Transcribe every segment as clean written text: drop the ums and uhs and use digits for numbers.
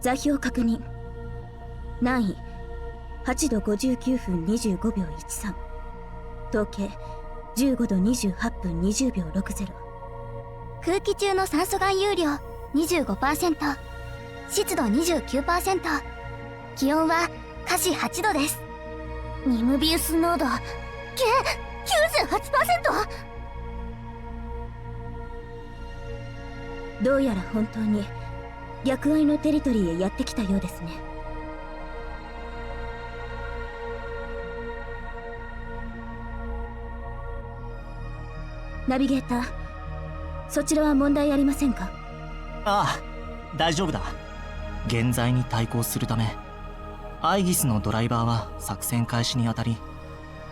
座標確認。難易8度59分25秒13。統計15度28分20秒60。空気中の酸素含有量 25%、 湿度 29%、 気温は華氏8度です。ニムビウス濃度 98%。 どうやら本当に逆愛のテリトリーへやってきたようですね。ナビゲーター、そちらは問題ありませんか？ああ、大丈夫だ。現在に対抗するためアイギスのドライバーは作戦開始にあたり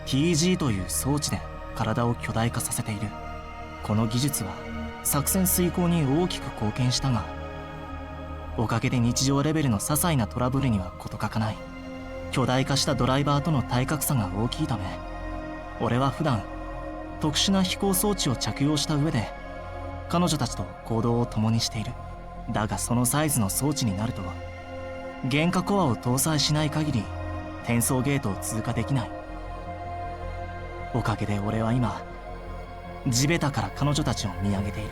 TG という装置で体を巨大化させている。この技術は作戦遂行に大きく貢献したが、おかげで日常レベルの些細なトラブルには事欠かない。巨大化したドライバーとの体格差が大きいため、俺は普段特殊な飛行装置を着用した上で彼女たちと行動を共にしている。だがそのサイズの装置になると原価コアを搭載しない限り転送ゲートを通過できない。おかげで俺は今地べたから彼女たちを見上げている。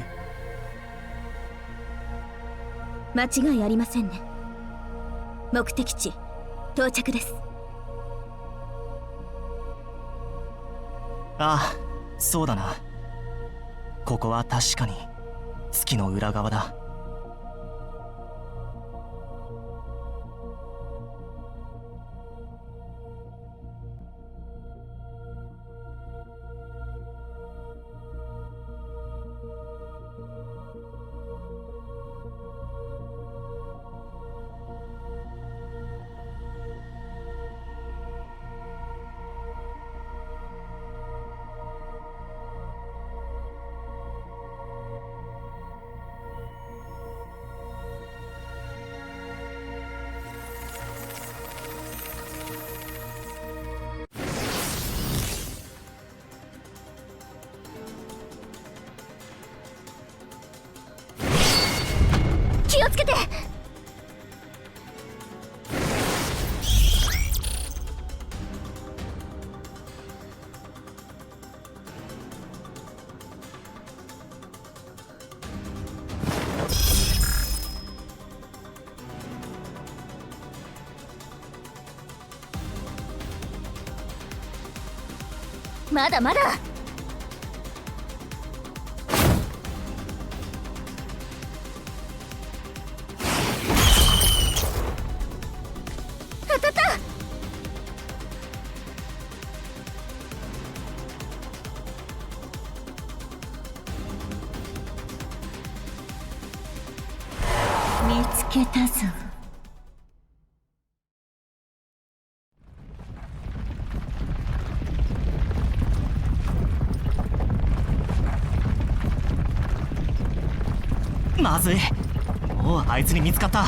間違いありませんね。目的地到着です。ああ、そうだな。ここは確かに月の裏側だ。気をつけて。まだまだ。当たった。見つけたぞ。まずい、もうあいつに見つかった。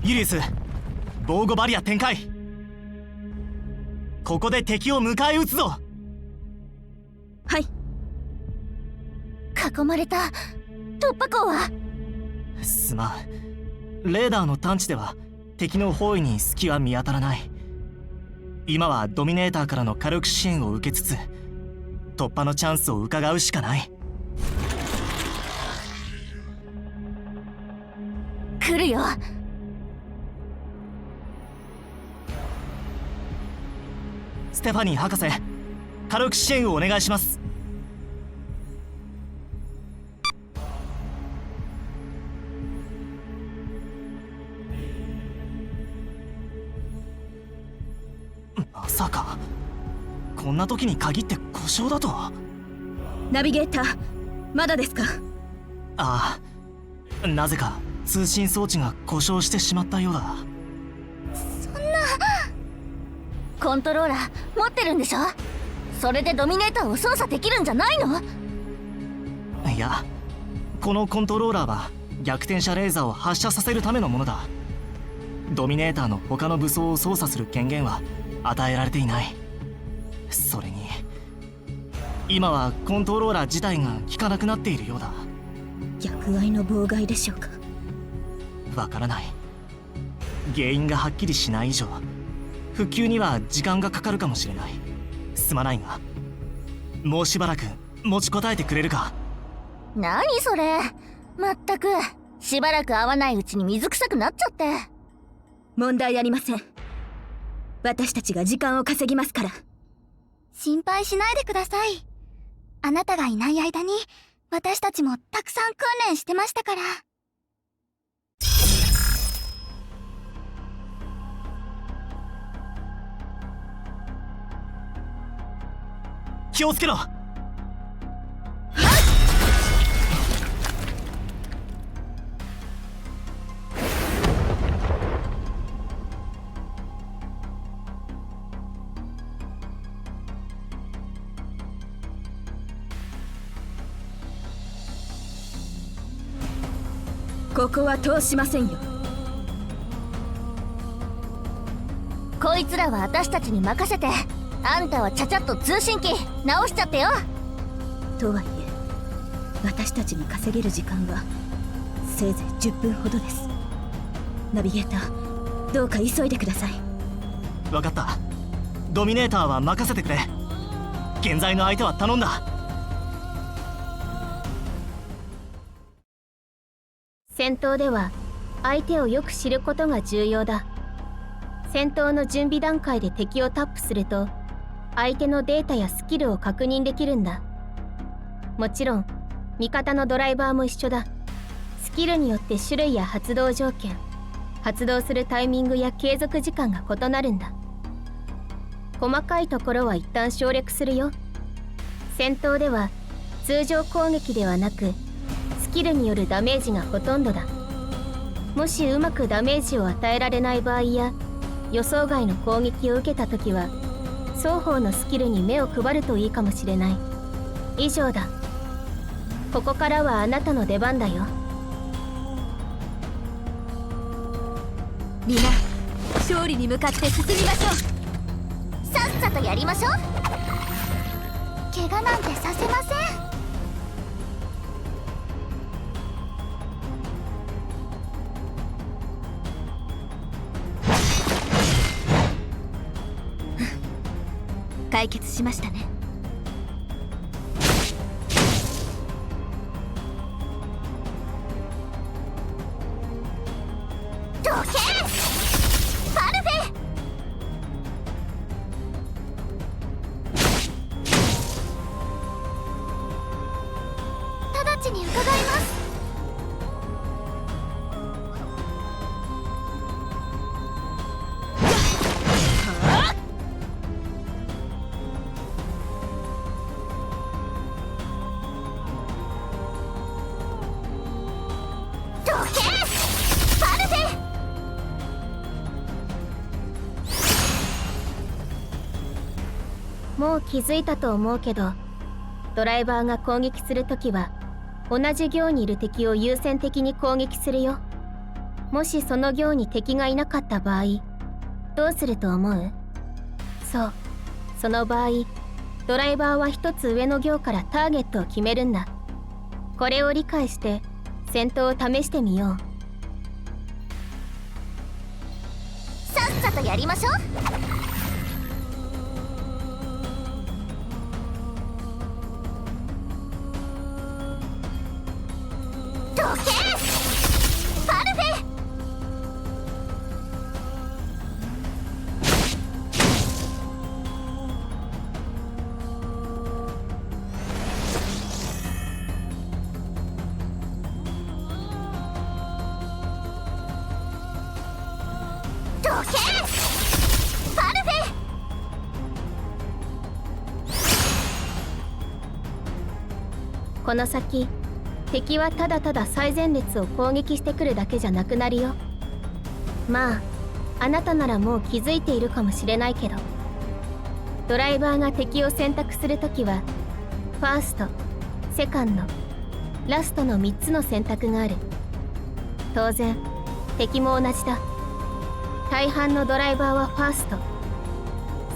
ユリウス、防護バリア展開。ここで敵を迎え撃つぞ。はい。囲まれた。突破口は？すまん、レーダーの探知では敵の包囲に隙は見当たらない。今はドミネーターからの火力支援を受けつつ突破のチャンスを伺うしかない。来るよ。ステファニー博士、火力支援をお願いします。さかこんな時に限って故障だと。ナビゲーター、まだですか？ああ、なぜか通信装置が故障してしまったようだ。コントローラー持ってるんでしょ？それでドミネーターを操作できるんじゃないの？いや、このコントローラーは逆転車レーザーを発射させるためのものだ。ドミネーターの他の武装を操作する権限は与えられていない。それに今はコントローラー自体が効かなくなっているようだ。逆愛の妨害でしょうか？わからない。原因がはっきりしない以上復旧には時間がかかるかもしれない。すまないがもうしばらく持ちこたえてくれるか？何それ、まったくしばらく会わないうちに水臭くなっちゃって。問題ありません。私たちが時間を稼ぎますから。心配しないでください。あなたがいない間に私たちもたくさん訓練してましたから。気をつけろ。ここは通しませんよ。こいつらは私たちに任せて、あんたはちゃちゃっと通信機直しちゃってよ。とはいえ私たちに稼げる時間はせいぜい10分ほどです。ナビゲーター、どうか急いでください。分かった。ドミネーターは任せてくれ。現在の相手は頼んだ。戦闘では相手をよく知ることが重要だ。戦闘の準備段階で敵をタップすると相手のデータやスキルを確認できるんだ。もちろん味方のドライバーも一緒だ。スキルによって種類や発動条件、発動するタイミングや継続時間が異なるんだ。細かいところは一旦省略するよ。戦闘では通常攻撃ではなくスキルによるダメージがほとんどだ。もしうまくダメージを与えられない場合や予想外の攻撃を受けた時は双方のスキルに目を配るといいかもしれない。以上だ。ここからはあなたの出番だよ。みんな勝利に向かって進みましょう。さっさとやりましょう。怪我なんてさせません。解決しましたね。どけ！パルフェ！直ちに伺います。もう気づいたと思うけど、ドライバーが攻撃するときは同じ行にいる敵を優先的に攻撃するよ。もしその行に敵がいなかった場合どうすると思う？そう、その場合ドライバーは一つ上の行からターゲットを決めるんだ。これを理解して戦闘を試してみよう。さっさとやりましょう。どけ！パルフェ！どけ！パルフェ！この先敵はただただ最前列を攻撃してくるだけじゃなくなるよ。まああなたならもう気づいているかもしれないけど、ドライバーが敵を選択するときはファースト、セカンド、ラストの3つの選択がある。当然敵も同じだ。大半のドライバーはファースト、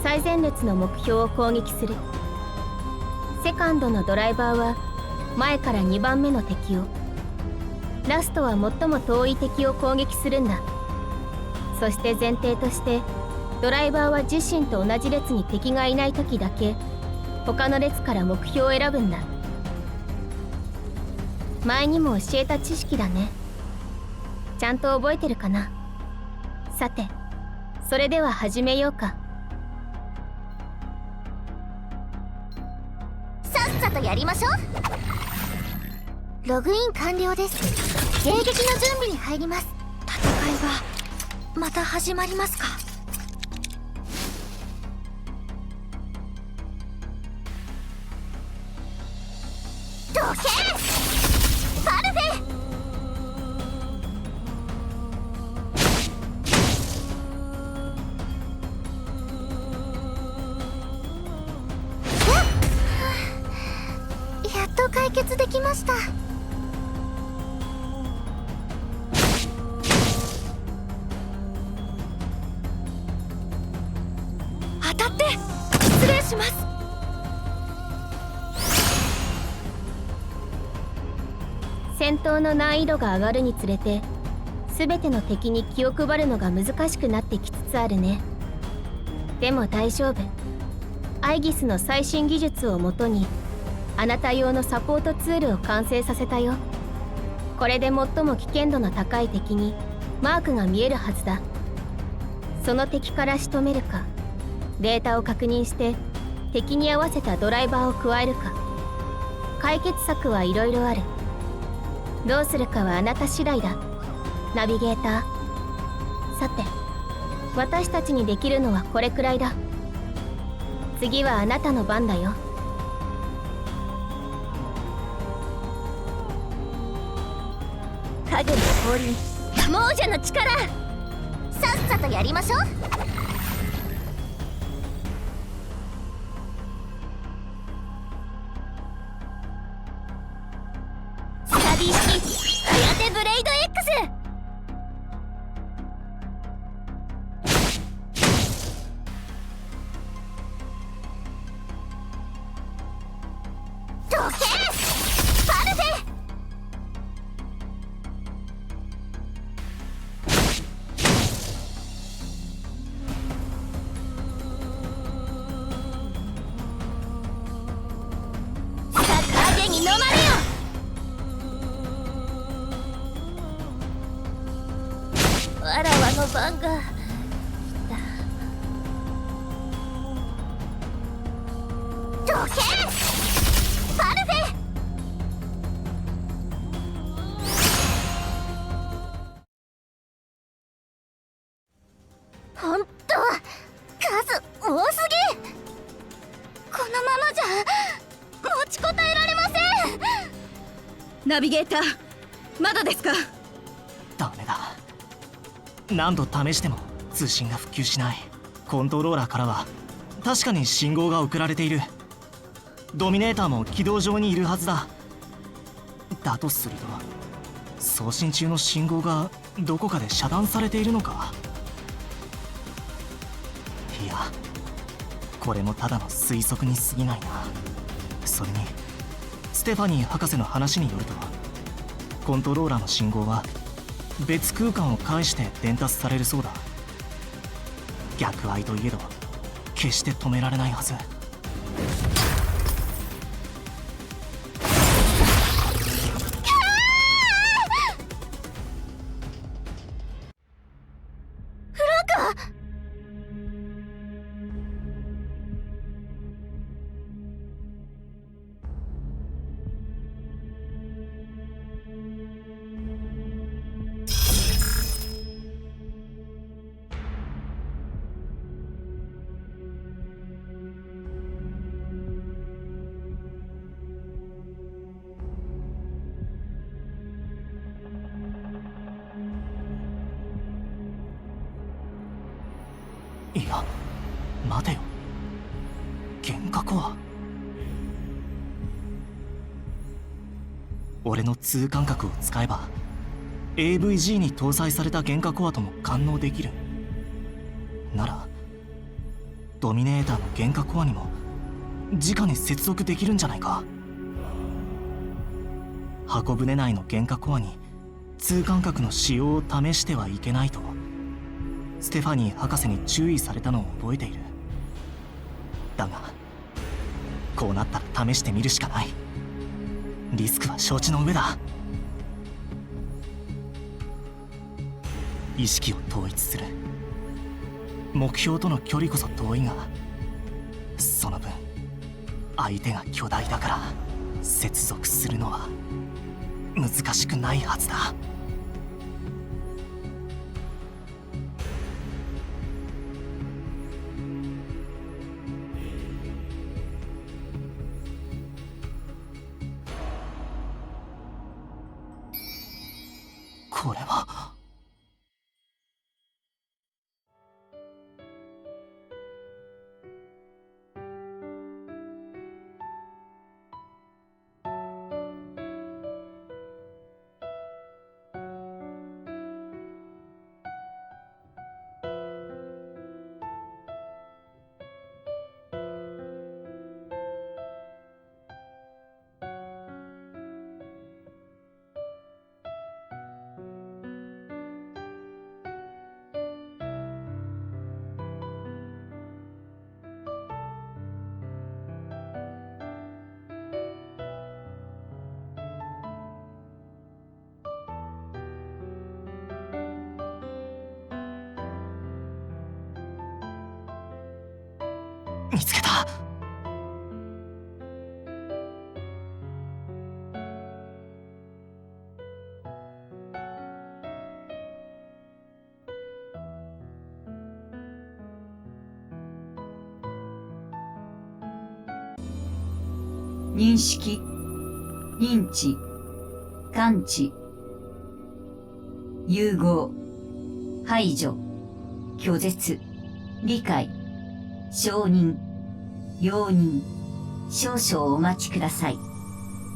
最前列の目標を攻撃する。セカンドのドライバーは前から2番目の敵を、ラストは最も遠い敵を攻撃するんだ。そして前提としてドライバーは自身と同じ列に敵がいない時だけ他の列から目標を選ぶんだ。前にも教えた知識だね。ちゃんと覚えてるかな。さてそれでは始めようか。さっさとやりましょう。ログイン完了です。迎撃の準備に入ります。戦いがまた始まりますか。どけパルフェ。やっと解決できました。当たって失礼します。戦闘の難易度が上がるにつれて全ての敵に気を配るのが難しくなってきつつあるね。でも大丈夫。アイギスの最新技術をもとにあなた用のサポートツールを完成させたよ。これで最も危険度の高い敵にマークが見えるはずだ。その敵から仕留めるか、データを確認して敵に合わせたドライバーを加えるか、解決策はいろいろある。どうするかはあなた次第だ、ナビゲーター。さて私たちにできるのはこれくらいだ。次はあなたの番だよ。影の降臨、亡者の力。さっさとやりましょう。スタディ式ハヤテブレイド X。 どけパルフェ。に飲まれよ。わらわの番が来た。どけパルフェ。ほんと数多すぎ。このままじゃ持ちこたえられません。ナビゲーター、まだですか？ダメだ。何度試しても通信が復旧しない。コントローラーからは確かに信号が送られている。ドミネーターも軌道上にいるはずだ。だとすると送信中の信号がどこかで遮断されているのか。いや、これもただの推測に過ぎないな。それにステファニー博士の話によると、コントローラーの信号は別空間を介して伝達されるそうだ。逆愛といえど決して止められないはず。いや待てよ、幻覚コア。俺の痛感覚を使えば AVG に搭載された幻覚コアとも感応できる。ならドミネーターの幻覚コアにも直に接続できるんじゃないか。箱舟内の幻覚コアに痛感覚の使用を試してはいけないとステファニー博士に注意されたのを覚えている。だがこうなったら試してみるしかない。リスクは承知の上だ。意識を統一する。目標との距離こそ遠いが、その分相手が巨大だから接続するのは難しくないはずだ。これは見つけた。認識、認知、感知、融合、排除、拒絶、理解、承認、容認、少々お待ちください。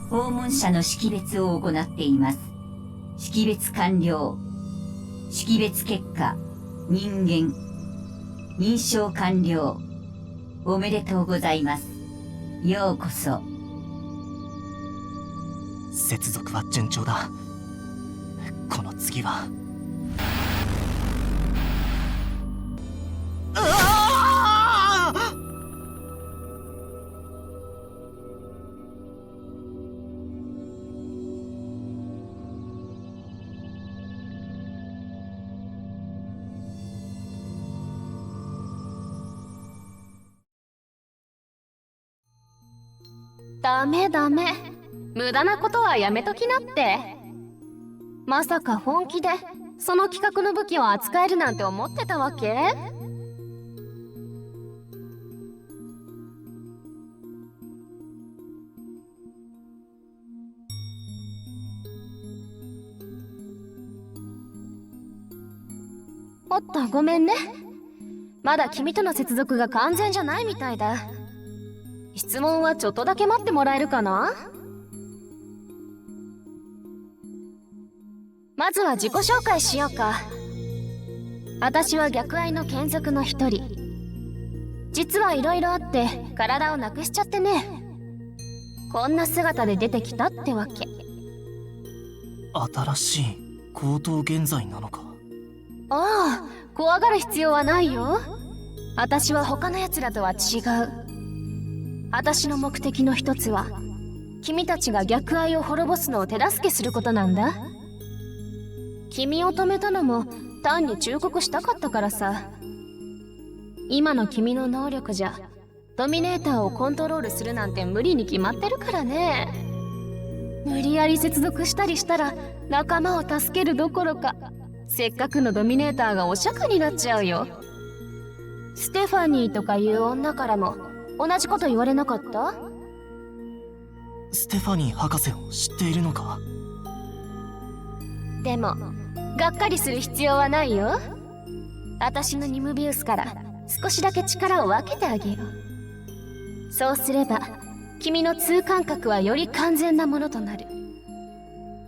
訪問者の識別を行っています。識別完了。識別結果、人間。認証完了。おめでとうございます。ようこそ。接続は順調だ。この次はダメダメ、無駄なことはやめときなって。まさか本気でその企画の武器を扱えるなんて思ってたわけ？おっと、ごめんね。まだ君との接続が完全じゃないみたいだ。質問はちょっとだけ待ってもらえるかな？まずは自己紹介しようか。私は逆愛の眷属の一人。実はいろいろあって体をなくしちゃってね。こんな姿で出てきたってわけ。新しい高等現在なのか。ああ、怖がる必要はないよ。私は他の奴らとは違う。私の目的の一つは君たちが逆愛を滅ぼすのを手助けすることなんだ。君を止めたのも単に忠告したかったからさ。今の君の能力じゃドミネーターをコントロールするなんて無理に決まってるからね。無理やり接続したりしたら仲間を助けるどころかせっかくのドミネーターがお釈迦になっちゃうよ。ステファニーとかいう女からも同じこと言われなかった？ステファニー博士を知っているのか？でもがっかりする必要はないよ。私のニムビウスから少しだけ力を分けてあげよう。そうすれば君の痛感覚はより完全なものとなる。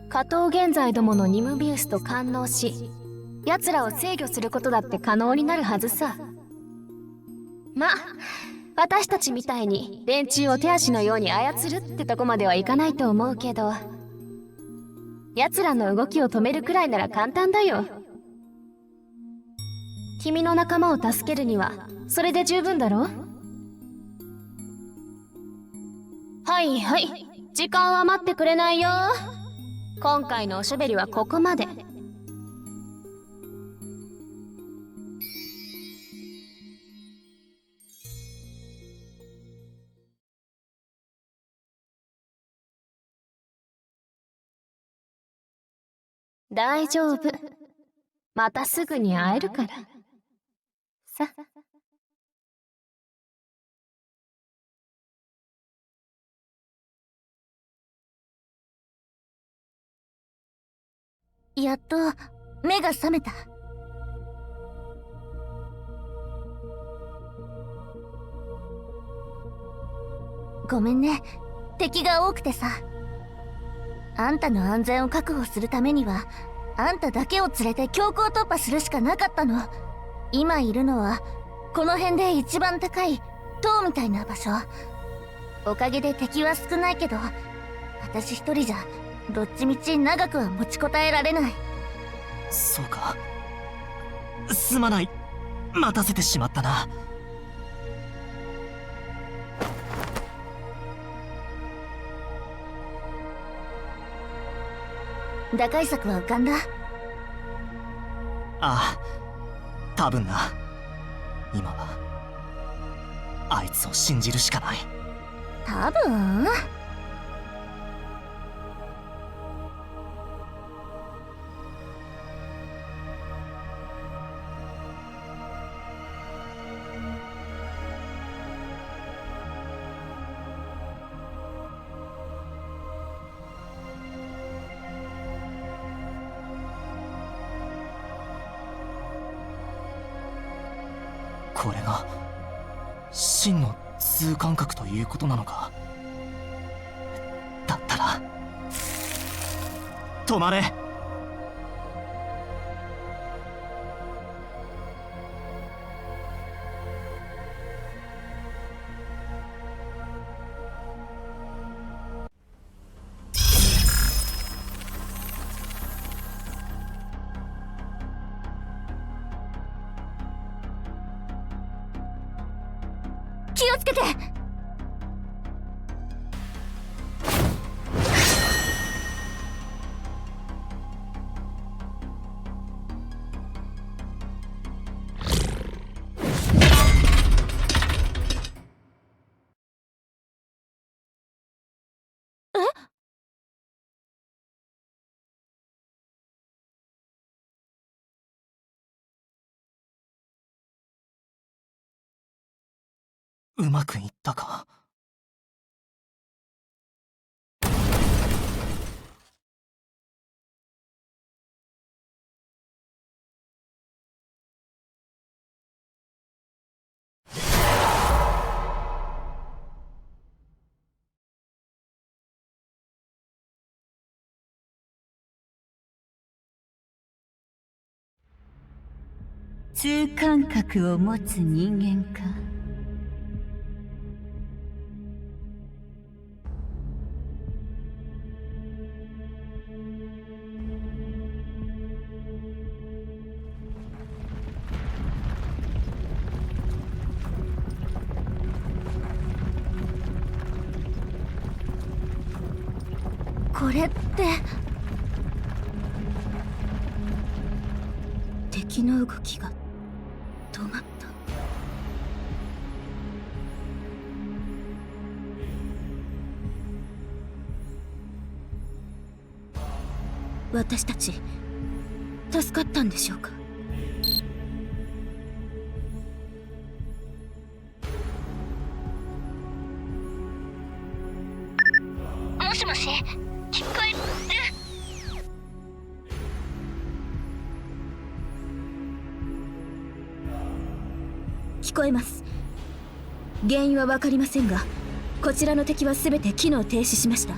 下等現在どものニムビウスと感応し、奴らを制御することだって可能になるはずさ。ま、私たちみたいに連中を手足のように操るってとこまではいかないと思うけど、奴らの動きを止めるくらいなら簡単だよ。君の仲間を助けるにはそれで十分だろ。はいはい、時間は待ってくれないよ。今回のおしゃべりはここまで。大丈夫。またすぐに会えるから。さ。やっと目が覚めた。ごめんね、敵が多くてさ。あんたの安全を確保するためにはあんただけを連れて強行突破するしかなかったの。今いるのはこの辺で一番高い塔みたいな場所。おかげで敵は少ないけど、私一人じゃどっちみち長くは持ちこたえられない。そうか。すまない。待たせてしまったな。打開策は浮かんだ？ああ、多分な。今はあいつを信じるしかない。多分？これが真の痛感覚ということなのか。だったら止まれ。気をつけて。うまくいったか。痛感覚を持つ人間か。これって敵の動きが止まった。私たち助かったんでしょうか。もしもし、聞こえる？聞こえます。原因は分かりませんが、こちらの敵は全て機能停止しました。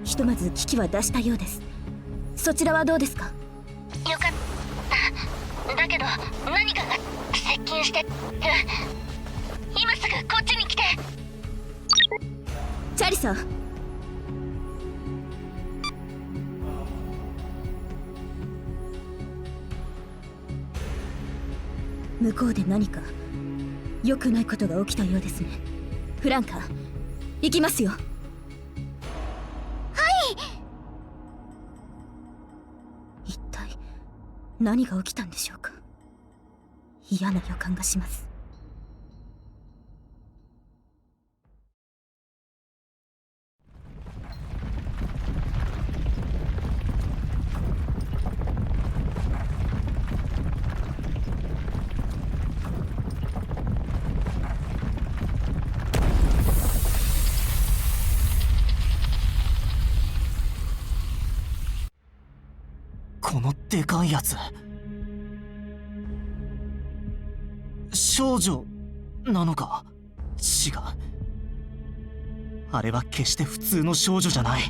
ひとまず危機は脱したようです。そちらはどうですか？よかった。だけど何かが接近してる。今すぐこっちに来て。チャリソン。向こうで何か良くないことが起きたようですね。フランカ、行きますよ。はい。一体何が起きたんでしょうか。嫌な予感がします。このでかいやつ、少女なのか？違う、あれは決して普通の少女じゃない。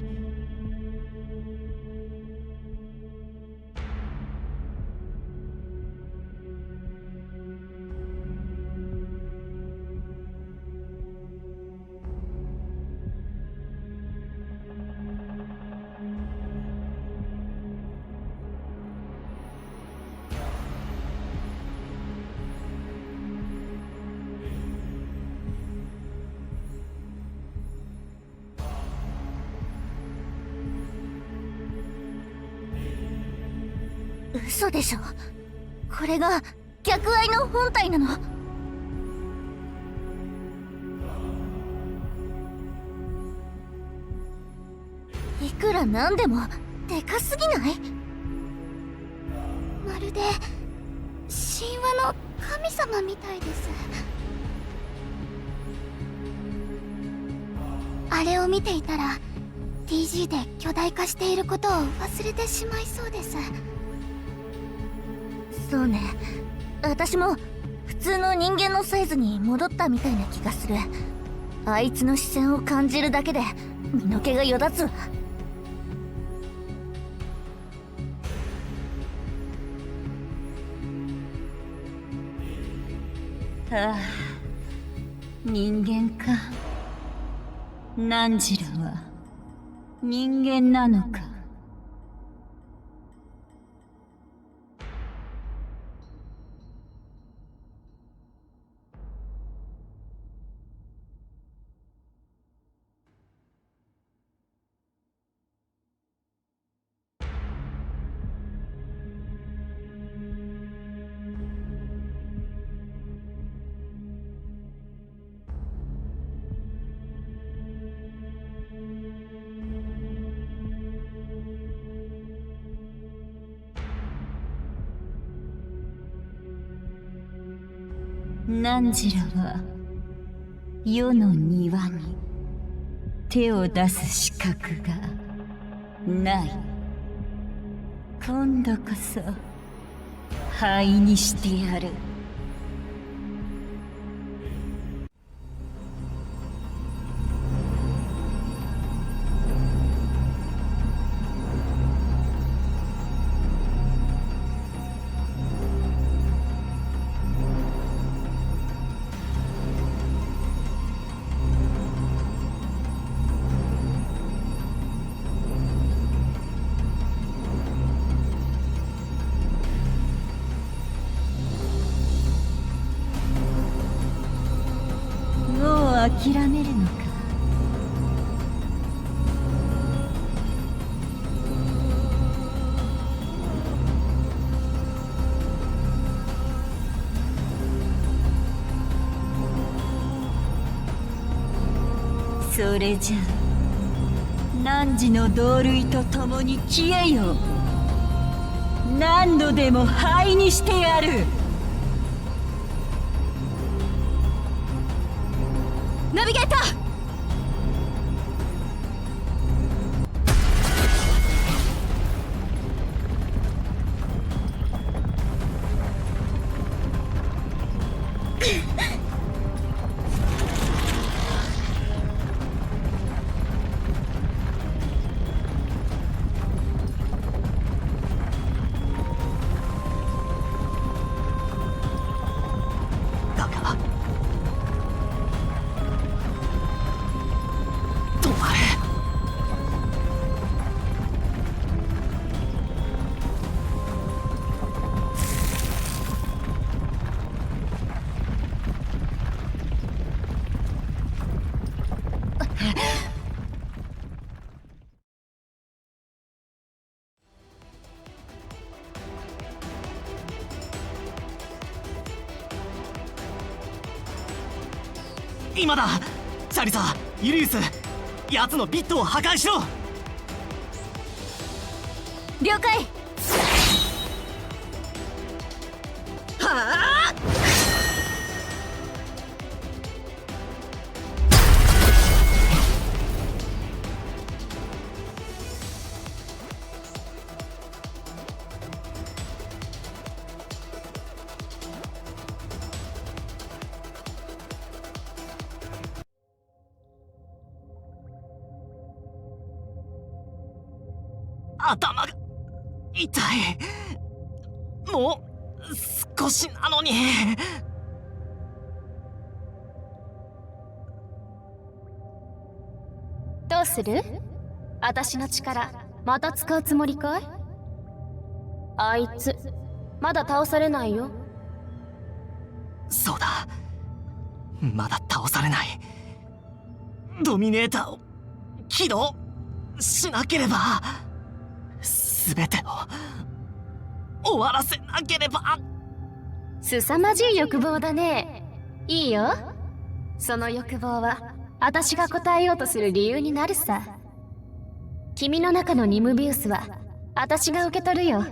嘘でしょ。これが逆愛の本体なの？いくらなんでもでかすぎない？まるで神話の神様みたいです。あれを見ていたら TG で巨大化していることを忘れてしまいそうです。そうね、私も普通の人間のサイズに戻ったみたいな気がする。あいつの視線を感じるだけで身の毛がよだつわ。ああ、人間か。ナンジラは人間なのか。ナンジラは世の庭に手を出す資格がない。今度こそ灰にしてやる。諦めるのか。それじゃあ汝の同類と共に消えよ。何度でも灰にしてやる。ナビゲーター、今だ。チャリサ、ユリウス、奴のビットを破壊しろ。了解。はあ。頭が痛い。もう少しなのに。どうする？私の力また使うつもりかい？あいつまだ倒されないよ。そうだ、まだ倒されない。ドミネーターを起動しなければ。全てを終わらせなければ。凄まじい欲望だね。いいよ。その欲望は私が答えようとする理由になるさ。君の中のニムビウスは私が受け取るよ。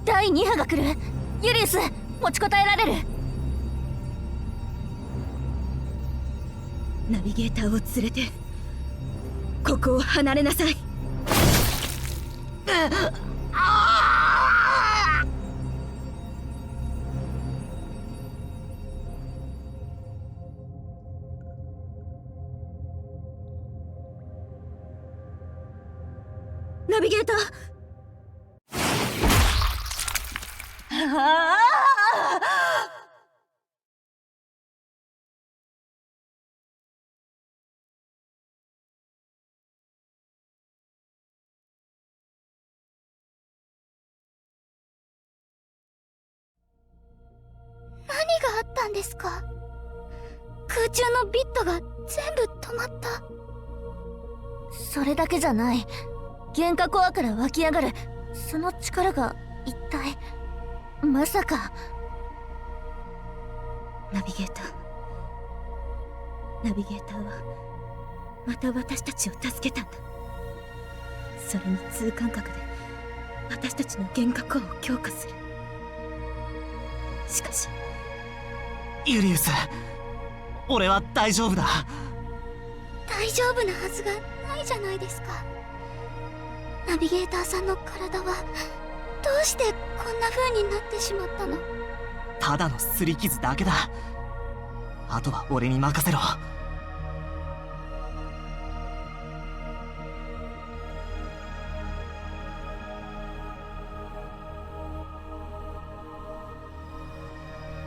第2波が来る。ユリウス、持ちこたえられる？ナビゲーターを連れてここを離れなさい。ナビゲーター。何があったんですか？空中のビットが全部止まった。それだけじゃない。原価コアから湧き上がるその力が一体、まさか。ナビゲーターはまた私たちを助けたんだ。それに通感覚で私たちの原価コアを強化する。しかしユリウス、俺は大丈夫だ。大丈夫なはずがないじゃないですか。ナビゲーターさんの体はどうしてこんな風になってしまったの？ただの擦り傷だけだ。あとは俺に任せろ。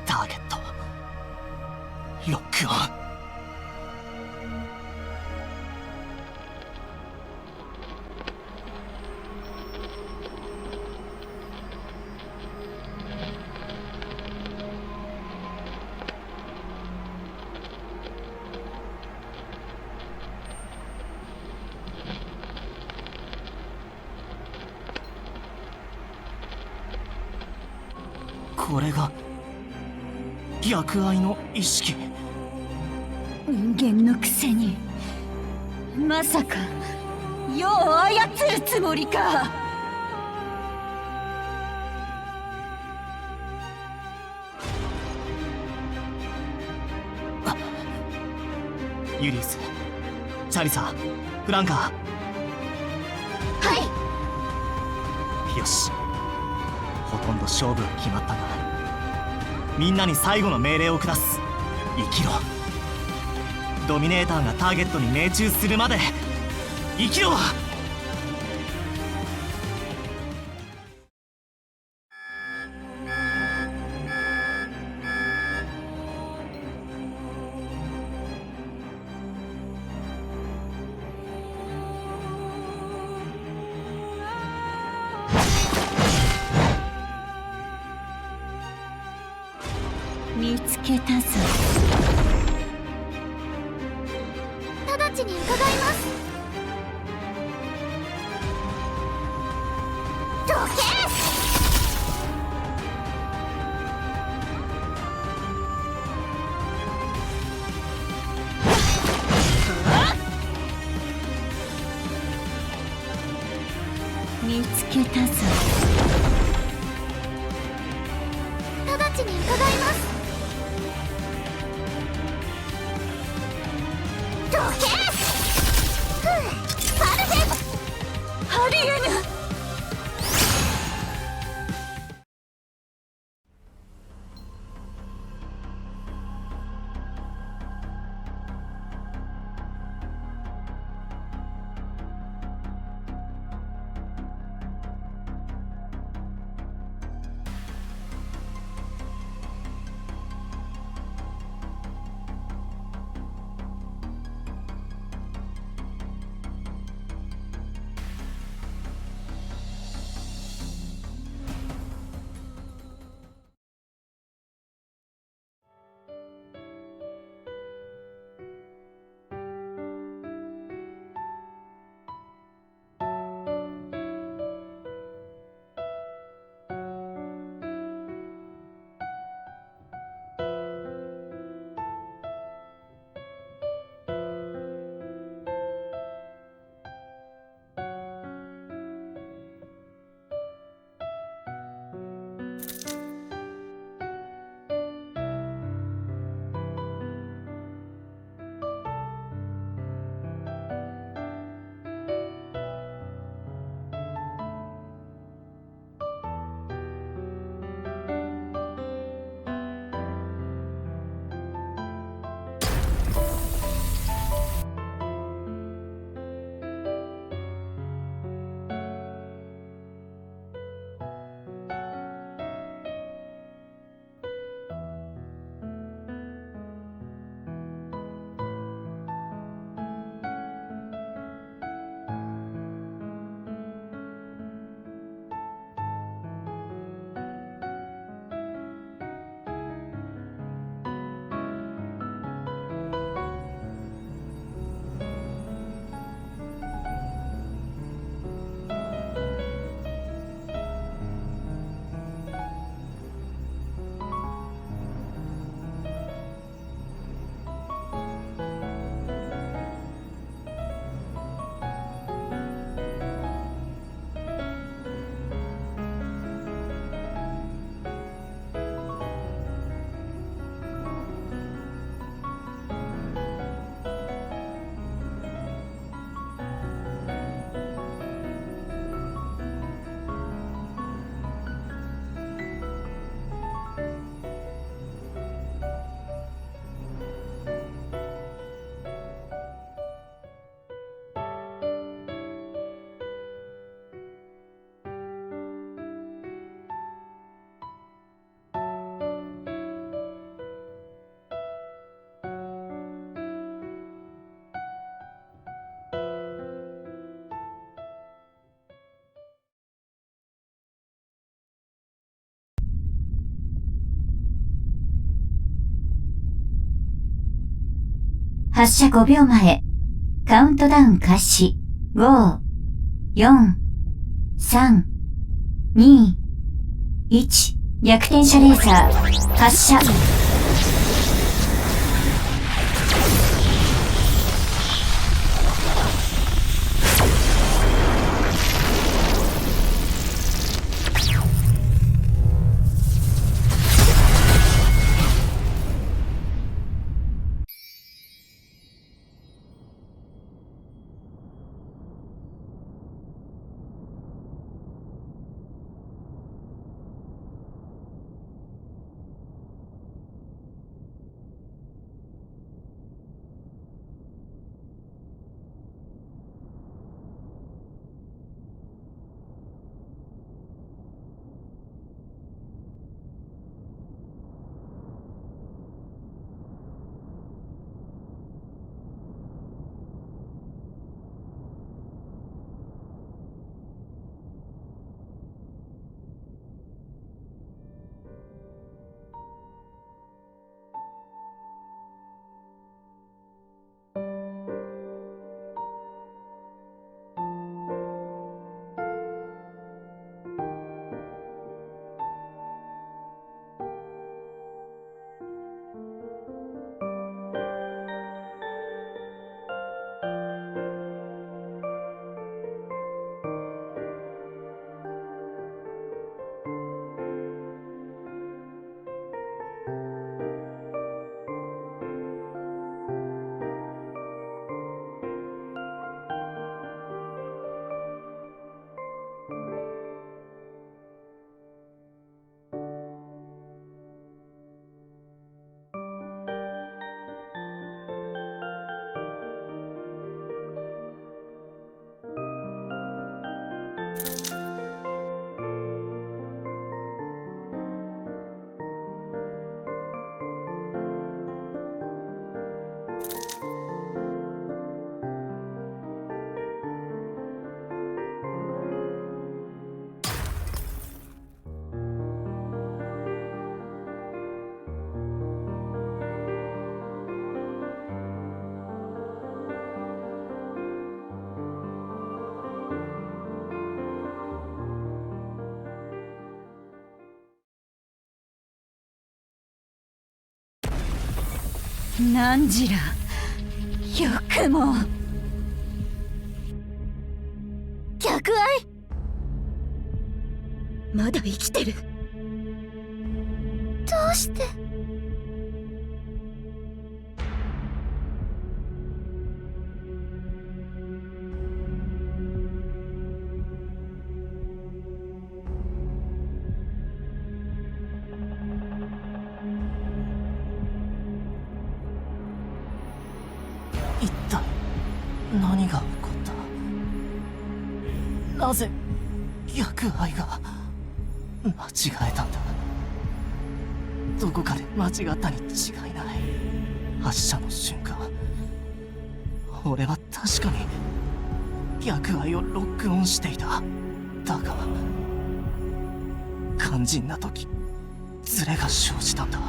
ターゲットロックオン。これが逆愛の意識。人間のくせに、まさか世を操るつもりか。ユリウス、チャリサ、フランカー。はい。よし、ほとんど勝負は決まったな。みんなに最後の命令を下す。生きろ。ドミネーターがターゲットに命中するまで生きろ。見つけたぞ。直ちに伺います。どけ！見つけたぞ。直ちに伺います。どけ！パルフェ！ありえぬ！発射5秒前。カウントダウン開始。5、4、3、2、1。逆転車レーザー発射。ナンジラ、よくも。逆愛。まだ生きてる。どうして。一体何が起こった？なぜ逆愛が間違えたんだ？どこかで間違ったに違いない。発射の瞬間、俺は確かに逆愛をロックオンしていた。だが肝心な時ズレが生じたんだ。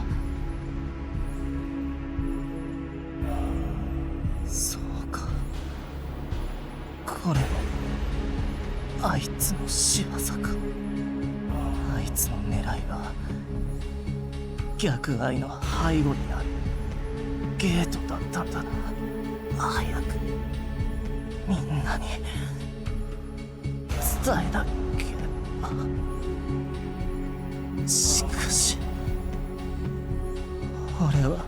そうか、これはあいつの仕業か。あいつの狙いは逆愛の背後にあるゲートだったんだな。早くみんなに伝えなければ。しかし俺は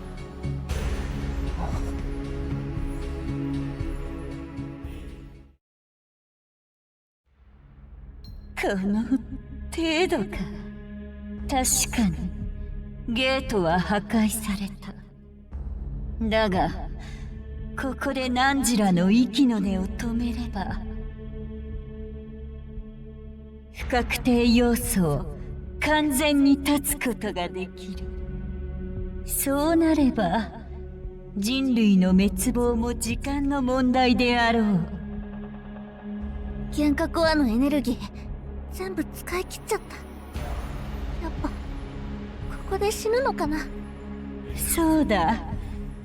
この程度か。確かにゲートは破壊された。だがここでナンジラの息の根を止めれば不確定要素を完全に断つことができる。そうなれば人類の滅亡も時間の問題であろう。幻覚コアのエネルギー全部使い切っちゃった。やっぱここで死ぬのかな。そうだ、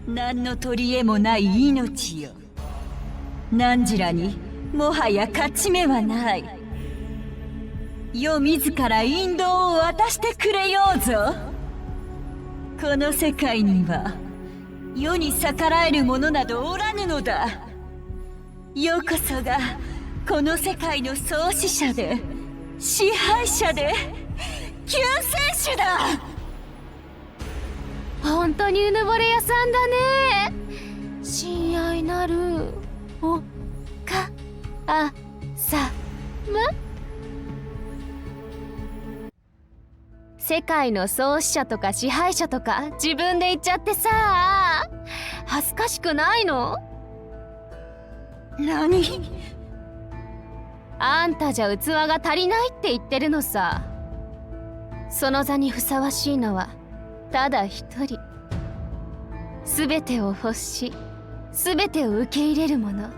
何の取り柄もない命よ。ナンジラにもはや勝ち目はない。世自ら引導を渡してくれようぞ。この世界には世に逆らえる者などおらぬのだ。世こそがこの世界の創始者で支配者で救世主だ。本当にうぬぼれ屋さんだね。親愛なるおかあさま。世界の創始者とか支配者とか自分で言っちゃってさ、恥ずかしくないの？何？あんたじゃ器が足りないって言ってるのさ。その座にふさわしいのはただ一人。全てを欲し、全てを受け入れる者。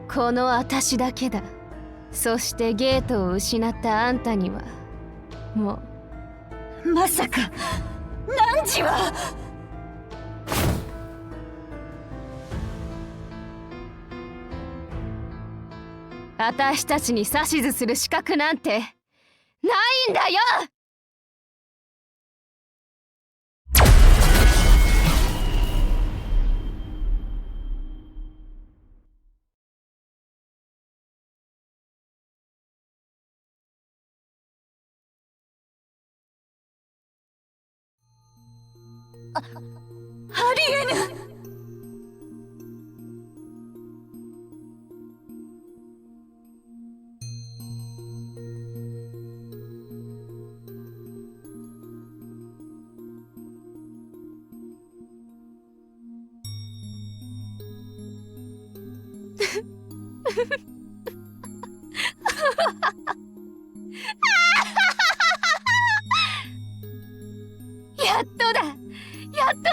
この私だけだ。そしてゲートを失ったあんたにはもう。まさかナンジは。私たちに指図する資格なんてないんだよ。ありえぬ。やっとだ。やっとあの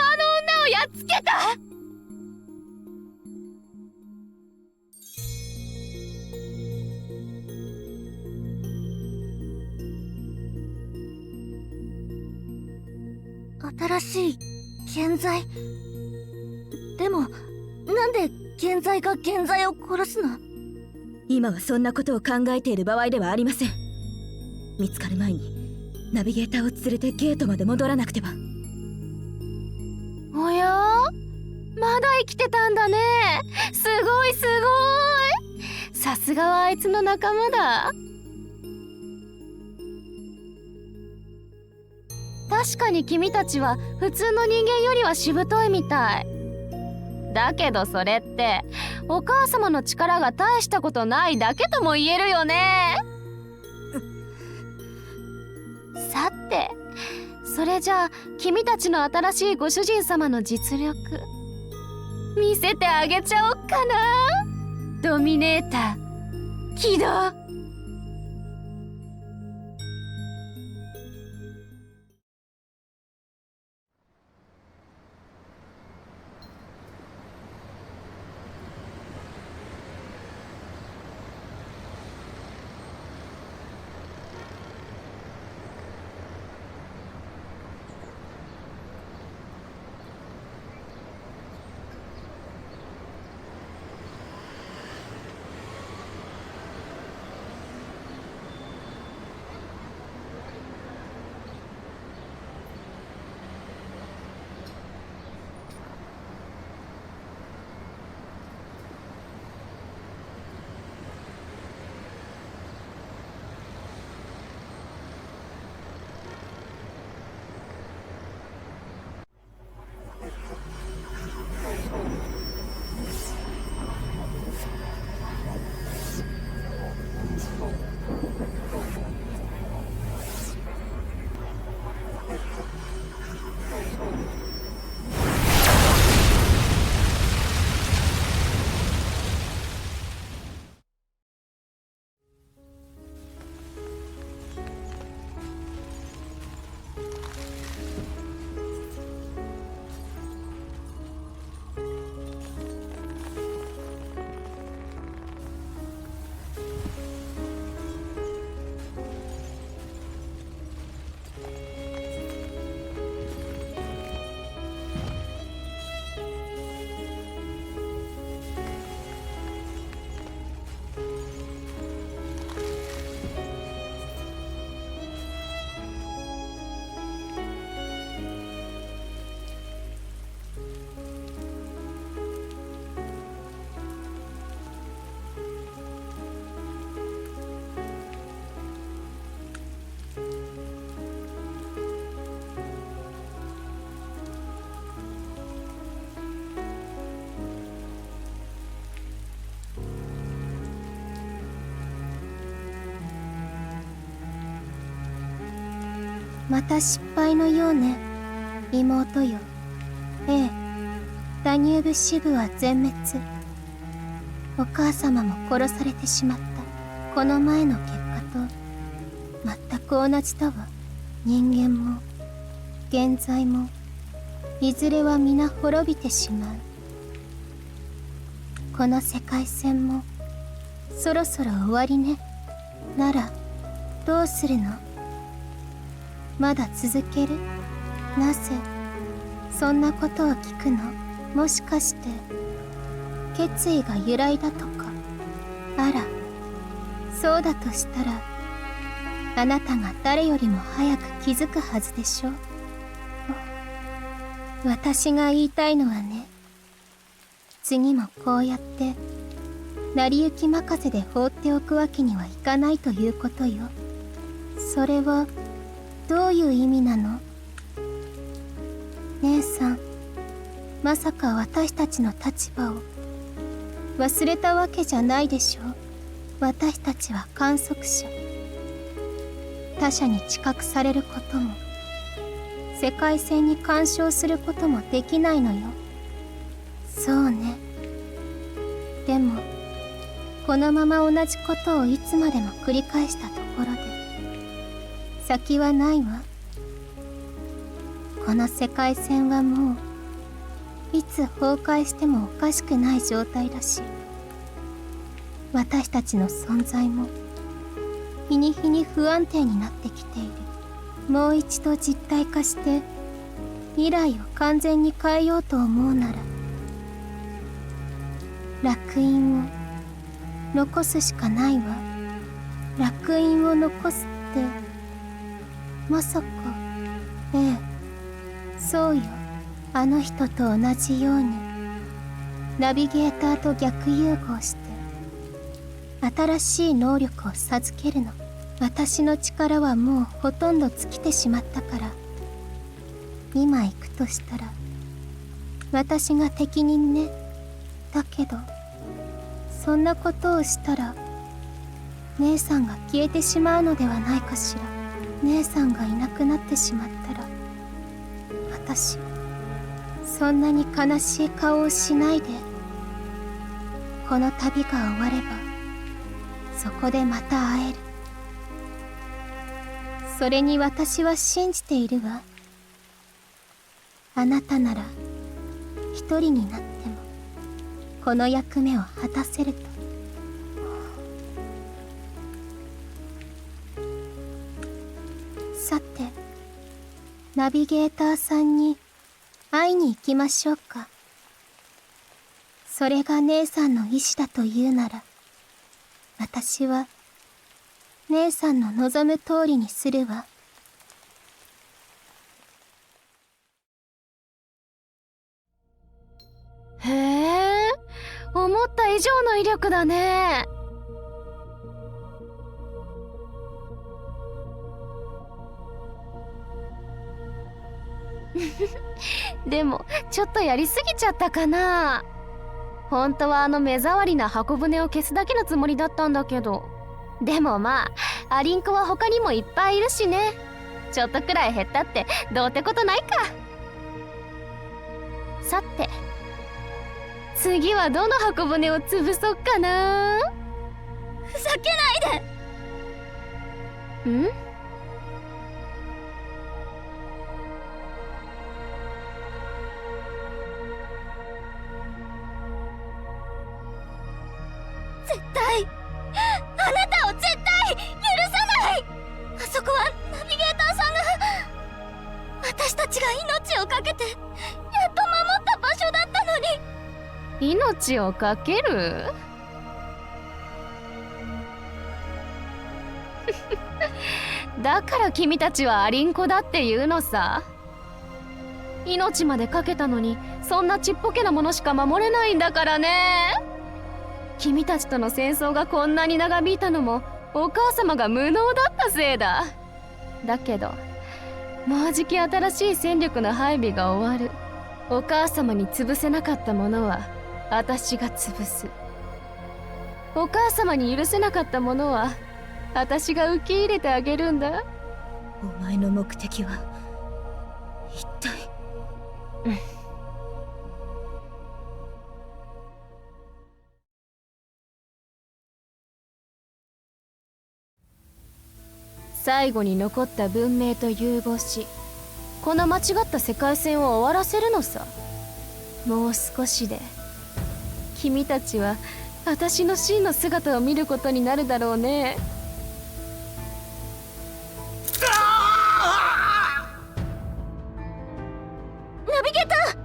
女をやっつけた。新しい現在。でもなんで現在が現在を殺すの？今はそんなことを考えている場合ではありません。見つかる前にナビゲーターを連れてゲートまで戻らなくては。おや、まだ生きてたんだね。すごいすごい。さすがはあいつの仲間だ。確かに君たちは普通の人間よりはしぶといみたい。だけどそれってお母様の力が大したことないだけとも言えるよね。さて、それじゃあ君たちの新しいご主人様の実力見せてあげちゃおっかな。ドミネーター起動。また失敗のようね、妹よ。ええ、ダニューブ支部は全滅。お母様も殺されてしまったこの前の結果と全く同じだわ。人間も現在もいずれは皆滅びてしまう。この世界線もそろそろ終わりね。ならどうするの？まだ続ける？なぜそんなことを聞くの？もしかして決意が揺らいだとか？あら、そうだとしたらあなたが誰よりも早く気づくはずでしょ。私が言いたいのはね、次もこうやって成り行き任せで放っておくわけにはいかないということよ。それはどういう意味なの？姉さん、まさか私たちの立場を忘れたわけじゃないでしょ。私たちは観測者。他者に知覚されることも世界線に干渉することもできないのよ。そうね。でもこのまま同じことをいつまでも繰り返したところで先はないわ。この世界線はもういつ崩壊してもおかしくない状態だし、私たちの存在も日に日に不安定になってきている。もう一度実体化して未来を完全に変えようと思うなら、烙印を残すしかないわ。烙印を残すってまさか。ええ、そうよ。あの人と同じようにナビゲーターと逆融合して新しい能力を授けるの。私の力はもうほとんど尽きてしまったから、今行くとしたら私が適任ね。だけどそんなことをしたら姉さんが消えてしまうのではないかしら。姉さんがいなくなってしまったら私そんなに悲しい顔をしないで。この旅が終わればそこでまた会える。それに私は信じているわ。あなたなら一人になってもこの役目を果たせると。さて、ナビゲーターさんに会いに行きましょうか。それが姉さんの意志だというなら、私は姉さんの望む通りにするわ。へえ、思った以上の威力だね。でもちょっとやりすぎちゃったかな。本当はあの目障りな箱舟を消すだけのつもりだったんだけど。でもまあアリンコは他にもいっぱいいるしね。ちょっとくらい減ったってどうってことないか。さて次はどの箱舟を潰そっかな。ふざけないで。ん？絶対あなたを絶対許さない。あそこはナビゲーターさんが私たちが命を懸けてやっと守った場所だったのに。命をかける？だから君たちはアリンコだっていうのさ。命までかけたのにそんなちっぽけなものしか守れないんだからね。君たちとの戦争がこんなに長引いたのもお母様が無能だったせいだ。だけどもうじき新しい戦力の配備が終わる。お母様に潰せなかったものは私が潰す。お母様に許せなかったものは私が受け入れてあげるんだ。お前の目的は一体。最後に残った文明と融合し、この間違った世界線を終わらせるのさ。もう少しで君たちは私の真の姿を見ることになるだろうね。ナビゲーター。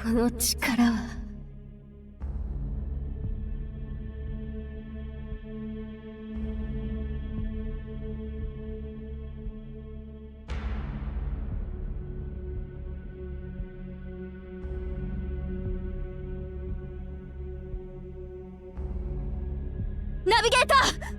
この力はナビゲーター。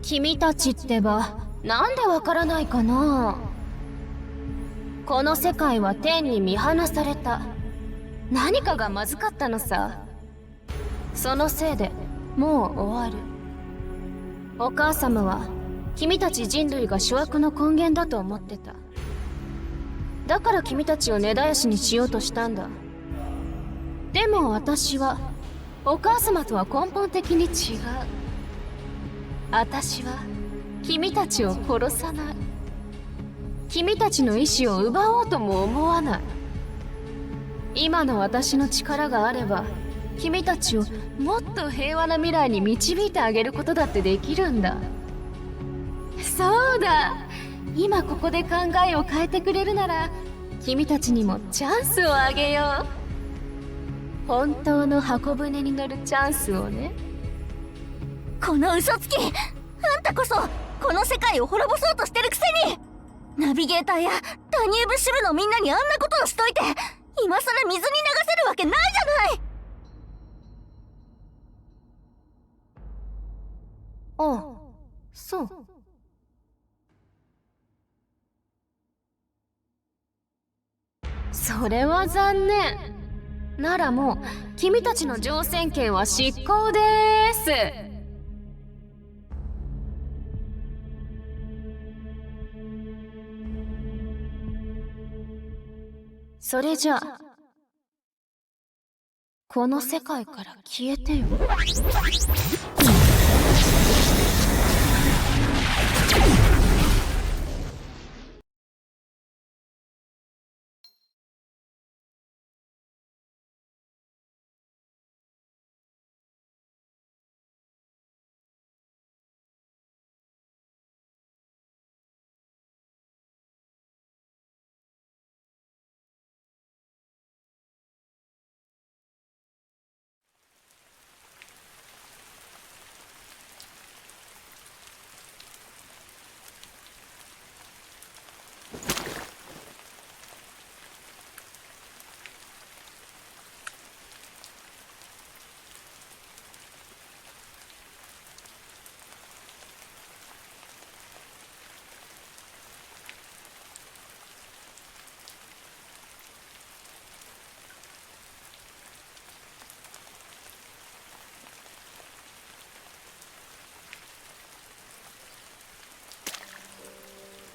君たちってばなんでわからないかな。この世界は天に見放された。何かがまずかったのさ。そのせいでもう終わる。お母様は君たち人類が諸悪の根源だと思ってた。だから君たちを根絶やしにしようとしたんだ。でも私はお母様とは根本的に違う。私は君たちを殺さない。君たちの意志を奪おうとも思わない。今の私の力があれば君たちをもっと平和な未来に導いてあげることだってできるんだ。そうだ、今ここで考えを変えてくれるなら君たちにもチャンスをあげよう。本当の箱舟に乗るチャンスをね。この嘘つき、あんたこそこの世界を滅ぼそうとしてるくせに、ナビゲーターやダニューブシュルのみんなにあんなことをしといて、今さら水に流せるわけないじゃない。ああ、そう。それは残念。ならもう君たちの乗船権は失効でーす。それじゃあこの世界から消えてよ。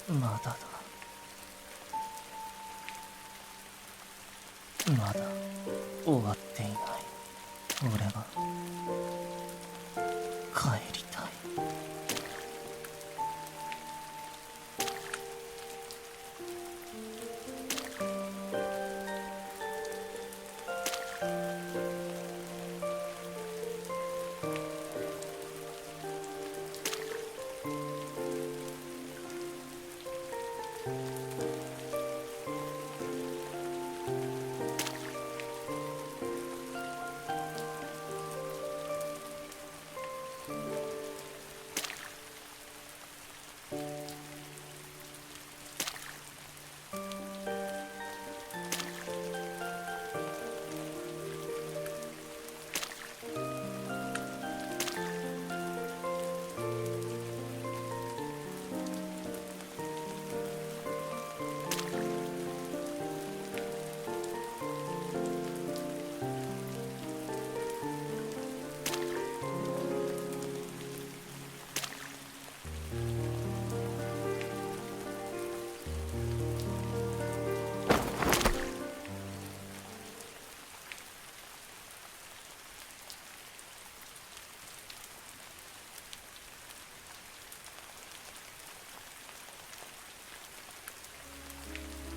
まだだ。まだ終わっていない。俺は帰りたい。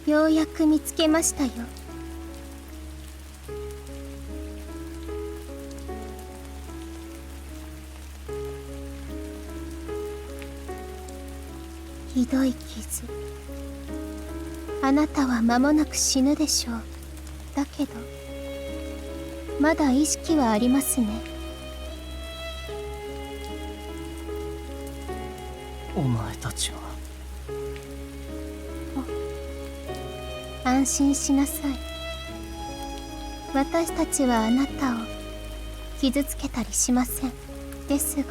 ようやく見つけましたよ。ひどい傷。あなたは間もなく死ぬでしょう。だけどまだ意識はありますね。お前たちは安心しなさい。私たちはあなたを傷つけたりしません。ですが、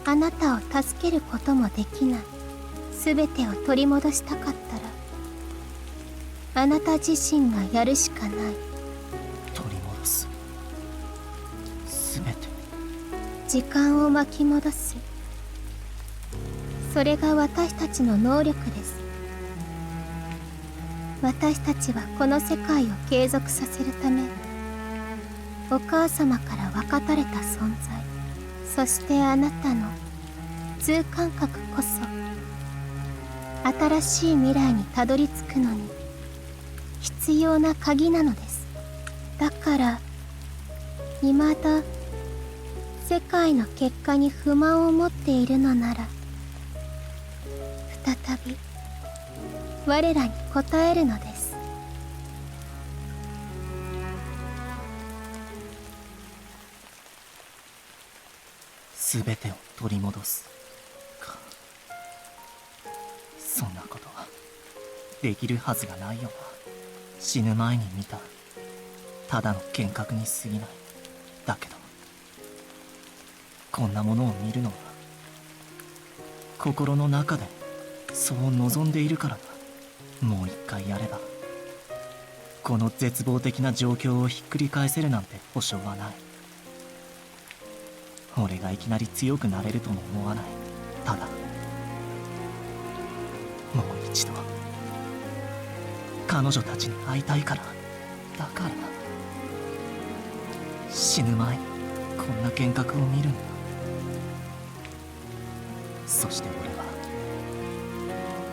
あなたを助けることもできない。全てを取り戻したかったら、あなた自身がやるしかない。取り戻す。全て。時間を巻き戻す。それが私たちの能力です。私たちはこの世界を継続させるため、お母様から分かたれた存在、そしてあなたの通感覚こそ新しい未来にたどり着くのに必要な鍵なのです。だから未だ世界の結果に不満を持っているのなら、再び我らに応えるのです。全てを取り戻すか。そんなことはできるはずがないよな。死ぬ前に見たただの幻覚に過ぎない。だけどこんなものを見るのは心の中でそう望んでいるからだ。もう一回やればこの絶望的な状況をひっくり返せるなんて保証はない。俺がいきなり強くなれるとも思わない。ただもう一度彼女たちに会いたいから。だから死ぬ前にこんな幻覚を見るんだ。そして俺は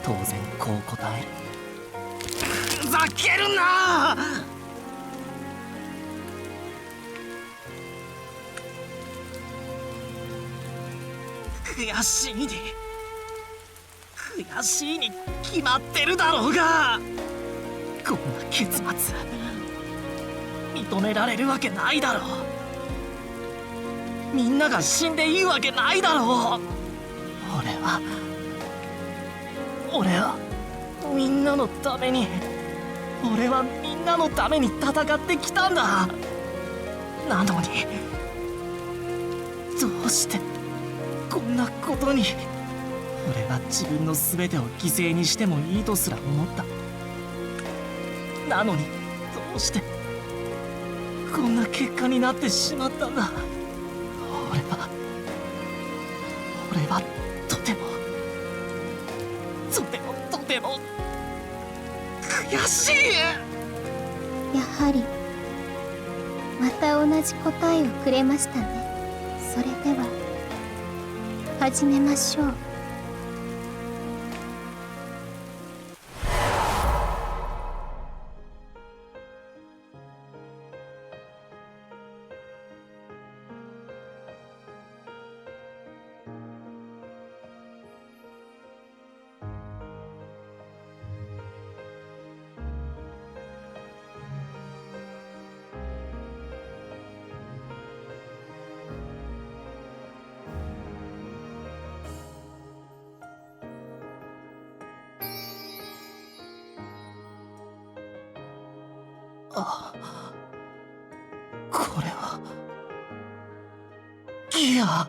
当然こう答える。ふざけるな！悔しいに悔しいに決まってるだろうが。こんな結末認められるわけないだろう。みんなが死んでいいわけないだろう。俺はみんなのために、俺はみんなのために戦ってきたんだ。なのにどうしてこんなことに。俺は自分の全てを犠牲にしてもいいとすら思った。なのにどうしてこんな結果になってしまったんだ。俺はとても悔しい。やはりまた同じ答えをくれましたね。それでは始めましょう。これはギア。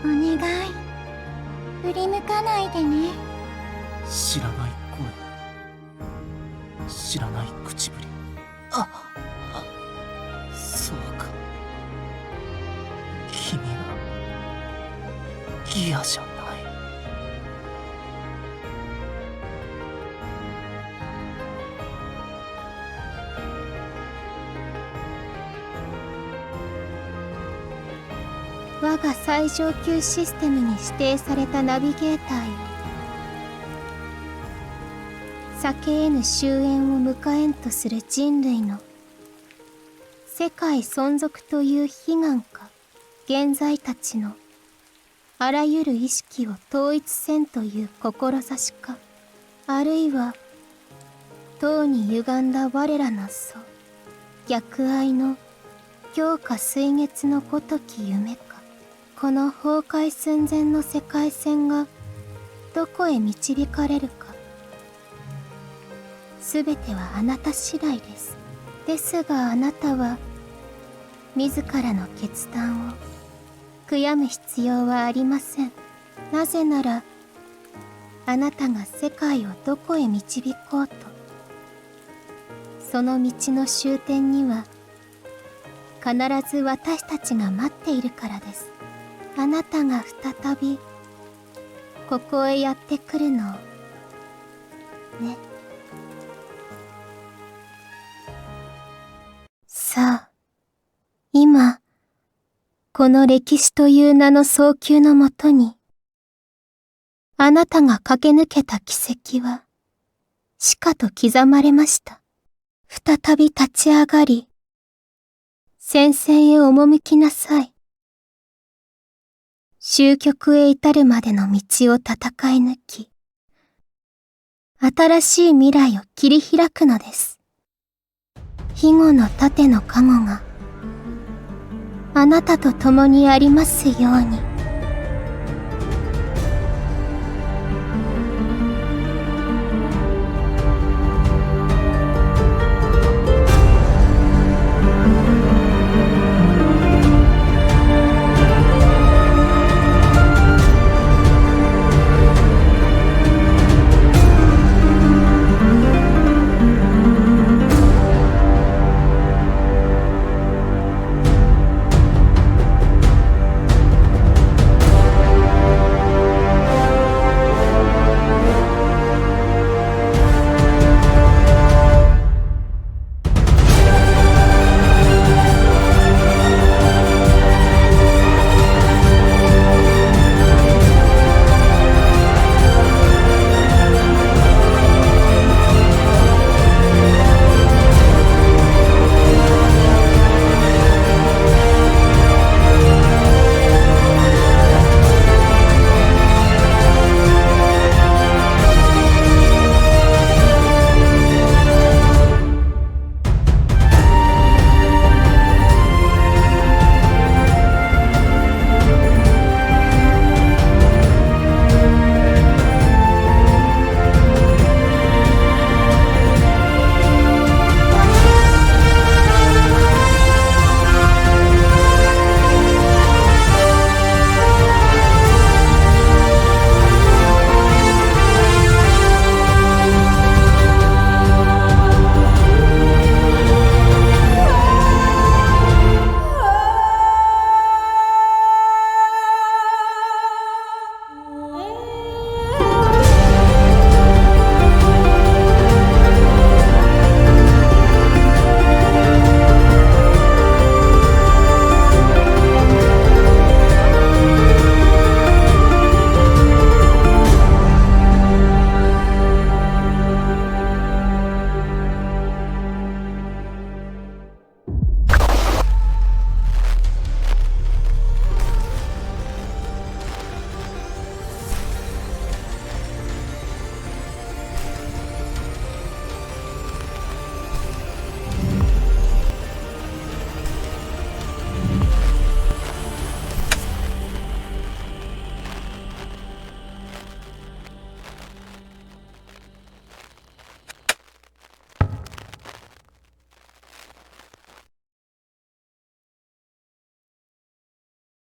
お願い、振り向かないでね。知らない声、知らない口ぶり。そうか、君はギアじゃない。我が最上級システムに指定されたナビゲーターよ。避け得ぬ終焉を迎えんとする人類の世界存続という悲願か、現在たちのあらゆる意識を統一せんという志か、あるいは唐に歪んだ我らの祖逆愛の強化水月のごとき夢か、この崩壊寸前の世界線がどこへ導かれるか、すべてはあなた次第です。ですがあなたは自らの決断を悔やむ必要はありません。なぜならあなたが世界をどこへ導こうと、その道の終点には必ず私たちが待っているからです。あなたが再びここへやってくるのをね。さあ、今この歴史という名の早急のもとに、あなたが駆け抜けた軌跡はしかと刻まれました。再び立ち上がり、戦線へ赴きなさい。終局へ至るまでの道を戦い抜き、新しい未来を切り開くのです。庇護の盾の加護があなたと共にありますように。